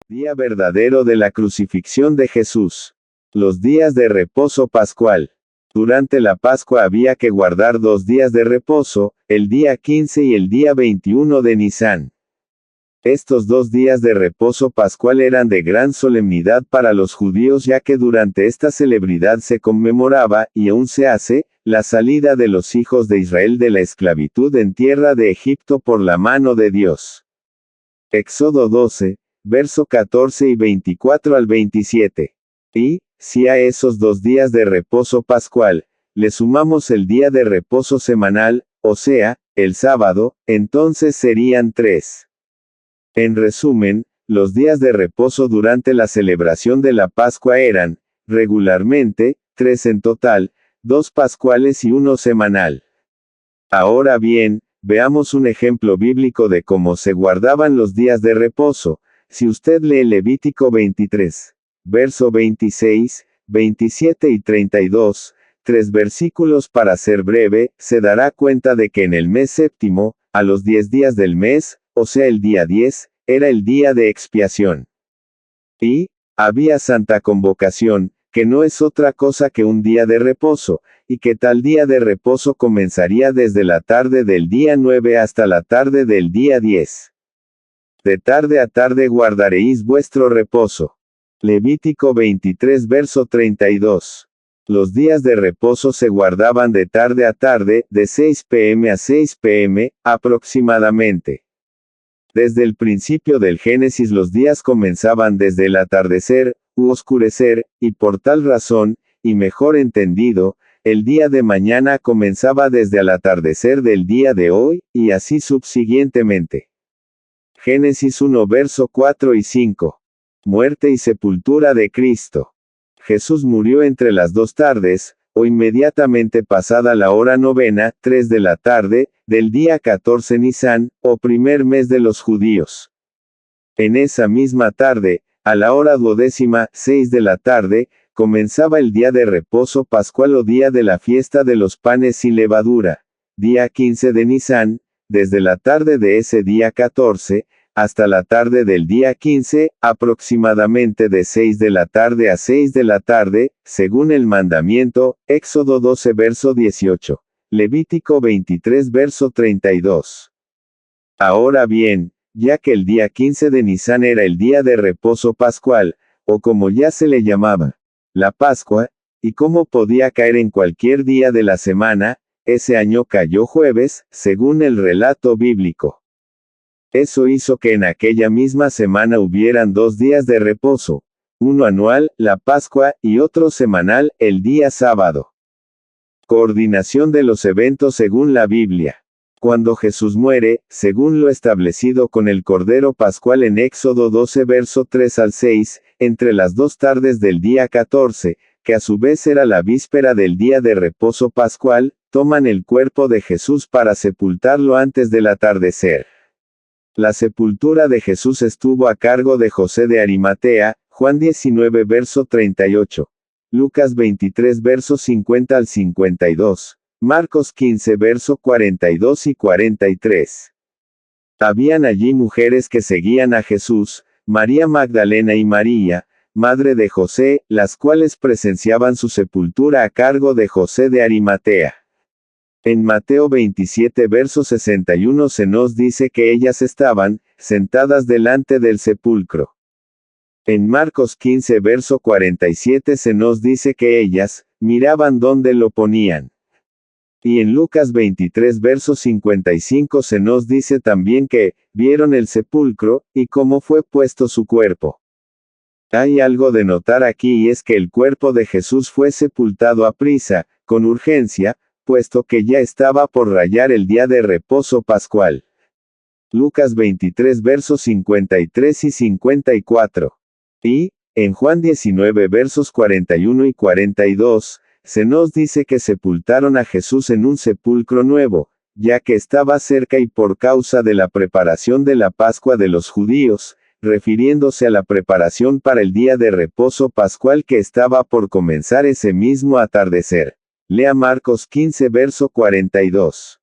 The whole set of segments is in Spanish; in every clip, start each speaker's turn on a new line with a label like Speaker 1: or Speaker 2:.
Speaker 1: Día verdadero de la crucifixión de Jesús. Los días de reposo pascual. Durante la Pascua había que guardar 2 días de reposo, el día 15 y el día 21 de Nisán. Estos 2 días de reposo pascual eran de gran solemnidad para los judíos, ya que durante esta celebridad se conmemoraba, y aún se hace, la salida de los hijos de Israel de la esclavitud en tierra de Egipto por la mano de Dios. Éxodo 12, verso 14 y 24 al 27. Y, si a esos 2 días de reposo pascual, le sumamos el día de reposo semanal, o sea, el sábado, entonces serían 3. En resumen, los días de reposo durante la celebración de la Pascua eran, regularmente, 3 en total, 2 pascuales y 1 semanal. Ahora bien, veamos un ejemplo bíblico de cómo se guardaban los días de reposo. Si usted lee Levítico 23, verso 26, 27 y 32, 3 versículos para ser breve, se dará cuenta de que en el mes séptimo, a los 10 días del mes, o sea el día 10, era el día de expiación. Y, había santa convocación, que no es otra cosa que un día de reposo, y que tal día de reposo comenzaría desde la tarde del día 9 hasta la tarde del día 10. De tarde a tarde guardaréis vuestro reposo. Levítico 23 verso 32. Los días de reposo se guardaban de tarde a tarde, de 6 p.m. a 6 p.m., aproximadamente. Desde el principio del Génesis los días comenzaban desde el atardecer, u oscurecer, y por tal razón, y mejor entendido, el día de mañana comenzaba desde el atardecer del día de hoy, y así subsiguientemente. Génesis 1 verso 4 y 5. Muerte y sepultura de Cristo. Jesús murió entre las 2 tardes, o inmediatamente pasada la hora novena, 3 de la tarde, del día 14 Nisán, o primer mes de los judíos. En esa misma tarde, a la hora 12, 6 de la tarde, comenzaba el día de reposo pascual o día de la fiesta de los panes sin levadura, día 15 de Nisán, desde la tarde de ese día 14, hasta la tarde del día 15, aproximadamente de 6 de la tarde a 6 de la tarde, según el mandamiento, Éxodo 12 verso 18, Levítico 23 verso 32. Ahora bien, ya que el día 15 de Nisán era el día de reposo pascual, o como ya se le llamaba, la Pascua, y como podía caer en cualquier día de la semana, ese año cayó jueves, según el relato bíblico. Eso hizo que en aquella misma semana hubieran 2 días de reposo, uno anual, la Pascua, y otro semanal, el día sábado. Coordinación de los eventos según la Biblia. Cuando Jesús muere, según lo establecido con el Cordero Pascual en Éxodo 12 verso 3 al 6, entre las 2 tardes del día 14, que a su vez era la víspera del día de reposo pascual, toman el cuerpo de Jesús para sepultarlo antes del atardecer. La sepultura de Jesús estuvo a cargo de José de Arimatea, Juan 19 verso 38, Lucas 23 verso 50 al 52, Marcos 15 verso 42 y 43. Habían allí mujeres que seguían a Jesús, María Magdalena y María, madre de José, las cuales presenciaban su sepultura a cargo de José de Arimatea. En Mateo 27 verso 61 se nos dice que ellas estaban, sentadas delante del sepulcro. En Marcos 15 verso 47 se nos dice que ellas, miraban dónde lo ponían. Y en Lucas 23 verso 55 se nos dice también que, vieron el sepulcro, y cómo fue puesto su cuerpo. Hay algo de notar aquí y es que el cuerpo de Jesús fue sepultado a prisa, con urgencia, puesto que ya estaba por rayar el día de reposo pascual. Lucas 23 versos 53 y 54. Y, en Juan 19 versos 41 y 42, se nos dice que sepultaron a Jesús en un sepulcro nuevo, ya que estaba cerca y por causa de la preparación de la Pascua de los judíos, refiriéndose a la preparación para el día de reposo pascual que estaba por comenzar ese mismo atardecer. Lea Marcos 15 verso 42.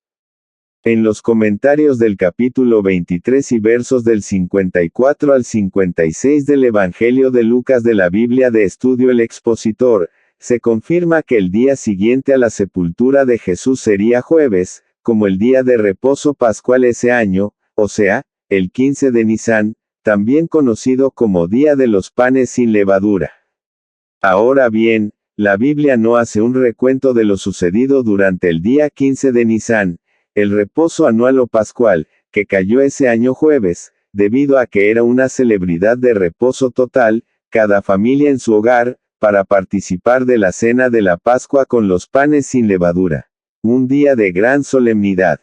Speaker 1: En los comentarios del capítulo 23 y versos del 54 al 56 del Evangelio de Lucas de la Biblia de Estudio El Expositor, se confirma que el día siguiente a la sepultura de Jesús sería jueves, como el día de reposo pascual ese año, o sea, el 15 de Nisán, también conocido como Día de los Panes sin Levadura. Ahora bien, la Biblia no hace un recuento de lo sucedido durante el día 15 de Nisán, el reposo anual o pascual, que cayó ese año jueves, debido a que era una celebridad de reposo total, cada familia en su hogar, para participar de la cena de la Pascua con los panes sin levadura. Un día de gran solemnidad.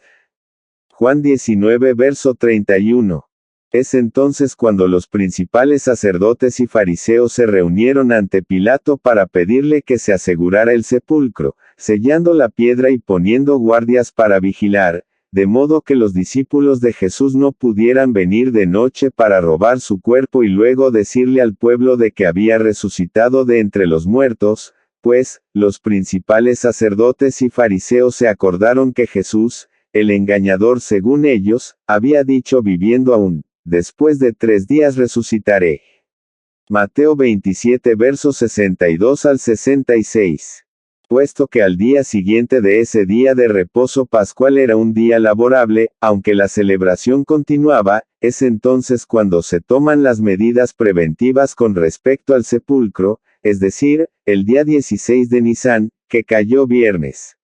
Speaker 1: Juan 19 verso 31. Es entonces cuando los principales sacerdotes y fariseos se reunieron ante Pilato para pedirle que se asegurara el sepulcro, sellando la piedra y poniendo guardias para vigilar, de modo que los discípulos de Jesús no pudieran venir de noche para robar su cuerpo y luego decirle al pueblo de que había resucitado de entre los muertos, pues, los principales sacerdotes y fariseos se acordaron que Jesús, el engañador según ellos, había dicho viviendo aún, después de 3 días resucitaré. Mateo 27 versos 62 al 66. Puesto que al día siguiente de ese día de reposo pascual era un día laborable, aunque la celebración continuaba, es entonces cuando se toman las medidas preventivas con respecto al sepulcro, es decir, el día 16 de Nisán, que cayó viernes.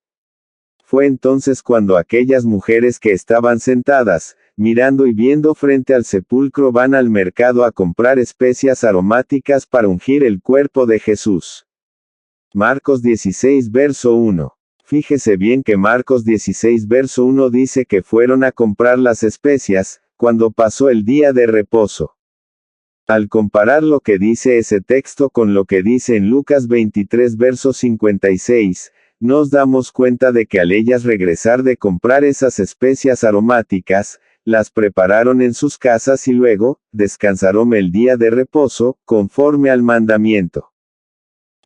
Speaker 1: Fue entonces cuando aquellas mujeres que estaban sentadas, mirando y viendo frente al sepulcro van al mercado a comprar especias aromáticas para ungir el cuerpo de Jesús. Marcos 16 verso 1. Fíjese bien que Marcos 16 verso 1 dice que fueron a comprar las especias, cuando pasó el día de reposo. Al comparar lo que dice ese texto con lo que dice en Lucas 23 verso 56, nos damos cuenta de que al ellas regresar de comprar esas especias aromáticas, las prepararon en sus casas y luego, descansaron el día de reposo, conforme al mandamiento.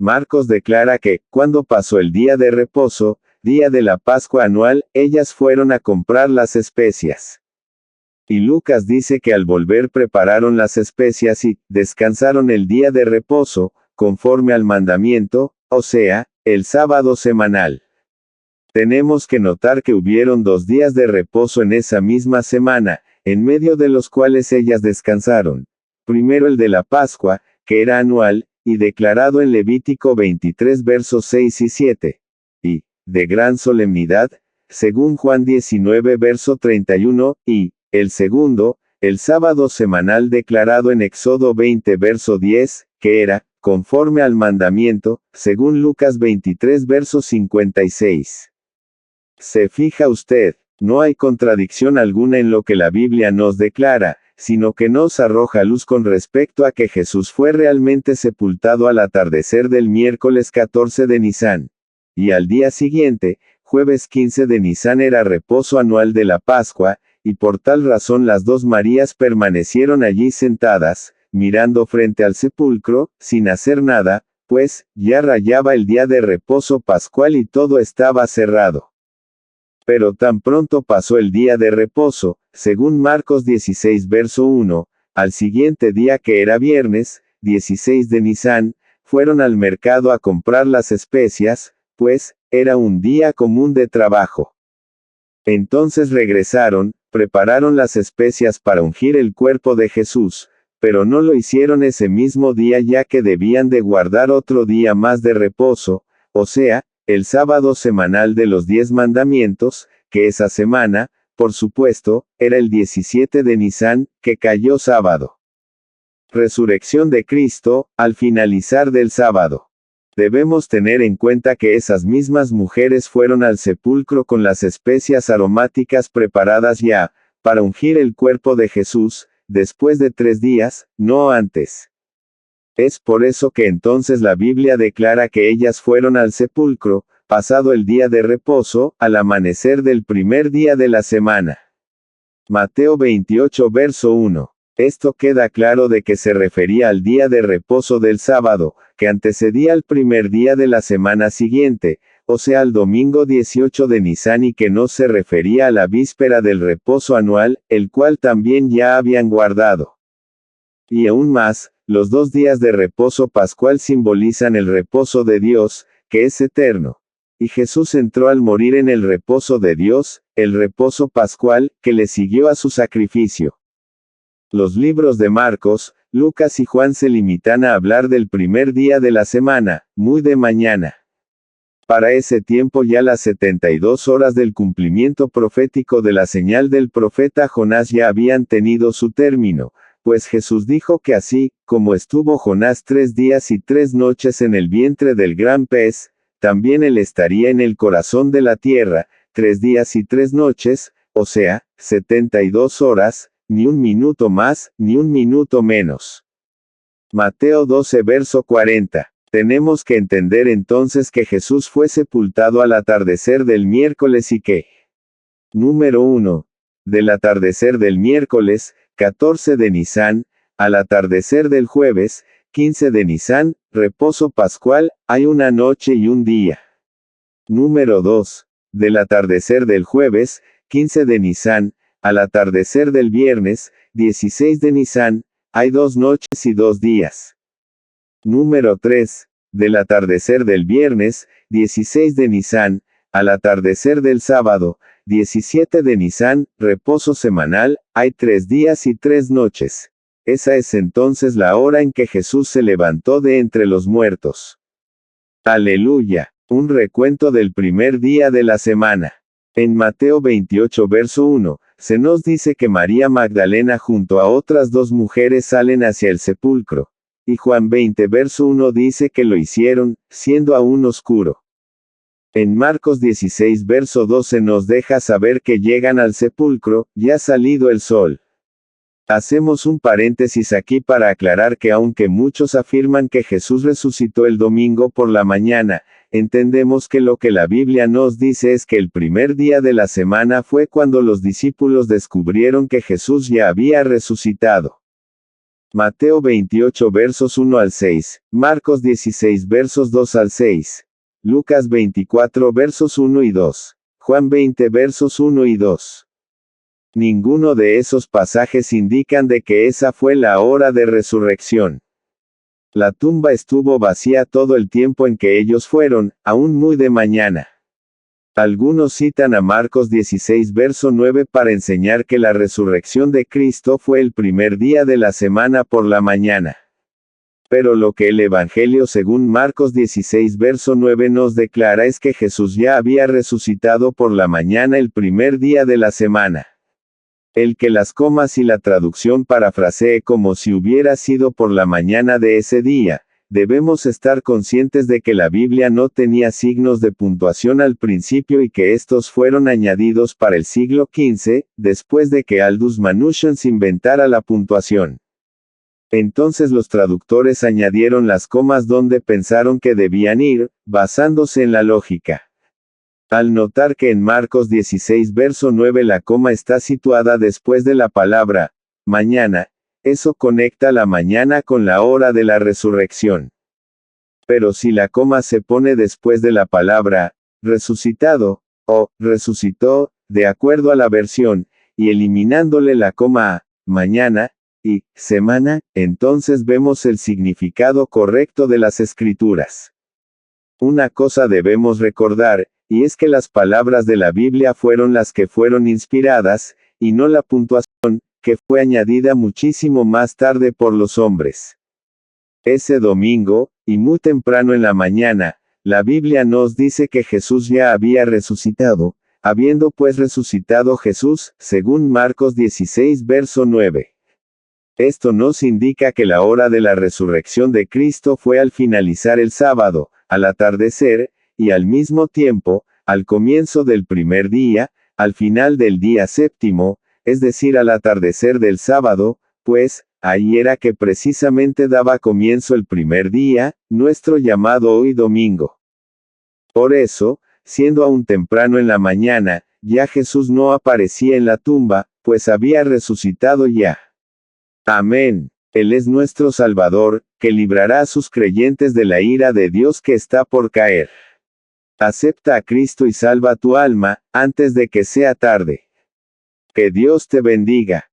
Speaker 1: Marcos declara que, cuando pasó el día de reposo, día de la Pascua anual, ellas fueron a comprar las especias. Y Lucas dice que al volver prepararon las especias y, descansaron el día de reposo, conforme al mandamiento, o sea, el sábado semanal. Tenemos que notar que hubieron 2 días de reposo en esa misma semana, en medio de los cuales ellas descansaron. Primero el de la Pascua, que era anual, y declarado en Levítico 23 versos 6 y 7. Y, de gran solemnidad, según Juan 19 verso 31, y, el segundo, el sábado semanal declarado en Éxodo 20 verso 10, que era, conforme al mandamiento, según Lucas 23 verso 56. Se fija usted, no hay contradicción alguna en lo que la Biblia nos declara, sino que nos arroja luz con respecto a que Jesús fue realmente sepultado al atardecer del miércoles 14 de Nisán. Y al día siguiente, jueves 15 de Nisán era reposo anual de la Pascua, y por tal razón las 2 Marías permanecieron allí sentadas, mirando frente al sepulcro, sin hacer nada, pues, ya rayaba el día de reposo pascual y todo estaba cerrado. Pero tan pronto pasó el día de reposo, según Marcos 16 verso 1, al siguiente día que era viernes, 16 de Nisán, fueron al mercado a comprar las especias, pues, era un día común de trabajo. Entonces regresaron, prepararon las especias para ungir el cuerpo de Jesús, pero no lo hicieron ese mismo día ya que debían de guardar otro día más de reposo, o sea, el sábado semanal de los 10 mandamientos, que esa semana, por supuesto, era el 17 de Nisán, que cayó sábado. Resurrección de Cristo, al finalizar del sábado. Debemos tener en cuenta que esas mismas mujeres fueron al sepulcro con las especias aromáticas preparadas ya, para ungir el cuerpo de Jesús, después de 3 días, no antes. Es por eso que entonces la Biblia declara que ellas fueron al sepulcro, pasado el día de reposo, al amanecer del primer día de la semana. Mateo 28 verso 1. Esto queda claro de que se refería al día de reposo del sábado, que antecedía al primer día de la semana siguiente, o sea al domingo 18 de Nisán, y que no se refería a la víspera del reposo anual, el cual también ya habían guardado. Y aún más, los 2 días de reposo pascual simbolizan el reposo de Dios, que es eterno. Y Jesús entró al morir en el reposo de Dios, el reposo pascual, que le siguió a su sacrificio. Los libros de Marcos, Lucas y Juan se limitan a hablar del primer día de la semana, muy de mañana. Para ese tiempo ya las 72 horas del cumplimiento profético de la señal del profeta Jonás ya habían tenido su término, pues Jesús dijo que así, como estuvo Jonás 3 días y 3 noches en el vientre del gran pez, también él estaría en el corazón de la tierra, 3 días y 3 noches, o sea, 72 horas, ni un minuto más, ni un minuto menos. Mateo 12 verso 40. Tenemos que entender entonces que Jesús fue sepultado al atardecer del miércoles y que, número 1, del atardecer del miércoles, 14 de Nisán, al atardecer del jueves, 15 de Nisán, reposo pascual, hay una noche y un día. Número 2, del atardecer del jueves, 15 de Nisán, al atardecer del viernes, 16 de Nisán, hay 2 noches y 2 días. Número 3, del atardecer del viernes, 16 de Nisán, al atardecer del sábado, 17 de Nisán, reposo semanal, hay 3 días y 3 noches. Esa es entonces la hora en que Jesús se levantó de entre los muertos. Aleluya. Un recuento del primer día de la semana. En Mateo 28 verso 1, se nos dice que María Magdalena junto a otras 2 mujeres salen hacia el sepulcro. Y Juan 20 verso 1 dice que lo hicieron, siendo aún oscuro. En Marcos 16 verso 12 nos deja saber que llegan al sepulcro, ya salido el sol. Hacemos un paréntesis aquí para aclarar que aunque muchos afirman que Jesús resucitó el domingo por la mañana, entendemos que lo que la Biblia nos dice es que el primer día de la semana fue cuando los discípulos descubrieron que Jesús ya había resucitado. Mateo 28 versos 1 al 6, Marcos 16 versos 2 al 6, Lucas 24 versos 1 y 2, Juan 20 versos 1 y 2. Ninguno de esos pasajes indican de que esa fue la hora de resurrección. La tumba estuvo vacía todo el tiempo en que ellos fueron, aún muy de mañana. Algunos citan a Marcos 16 verso 9 para enseñar que la resurrección de Cristo fue el primer día de la semana por la mañana. Pero lo que el Evangelio según Marcos 16 verso 9 nos declara es que Jesús ya había resucitado por la mañana el primer día de la semana. El que las comas y la traducción parafrasee como si hubiera sido por la mañana de ese día, debemos estar conscientes de que la Biblia no tenía signos de puntuación al principio y que estos fueron añadidos para el siglo XV, después de que Aldous Manutians inventara la puntuación. Entonces los traductores añadieron las comas donde pensaron que debían ir, basándose en la lógica. Al notar que en Marcos 16 verso 9 la coma está situada después de la palabra, mañana, eso conecta la mañana con la hora de la resurrección. Pero si la coma se pone después de la palabra, resucitado, o, resucitó, de acuerdo a la versión, y eliminándole la coma a, mañana, y, semana, entonces vemos el significado correcto de las escrituras. Una cosa debemos recordar, y es que las palabras de la Biblia fueron las que fueron inspiradas, y no la puntuación, que fue añadida muchísimo más tarde por los hombres. Ese domingo, y muy temprano en la mañana, la Biblia nos dice que Jesús ya había resucitado, habiendo pues resucitado Jesús, según Marcos 16 verso 9. Esto nos indica que la hora de la resurrección de Cristo fue al finalizar el sábado, al atardecer, y al mismo tiempo, al comienzo del primer día, al final del día séptimo, es decir al atardecer del sábado, pues, ahí era que precisamente daba comienzo el primer día, nuestro llamado hoy domingo. Por eso, siendo aún temprano en la mañana, ya Jesús no aparecía en la tumba, pues había resucitado ya. Amén. Él es nuestro Salvador, que librará a sus creyentes de la ira de Dios que está por caer. Acepta a Cristo y salva tu alma, antes de que sea tarde. Que Dios te bendiga.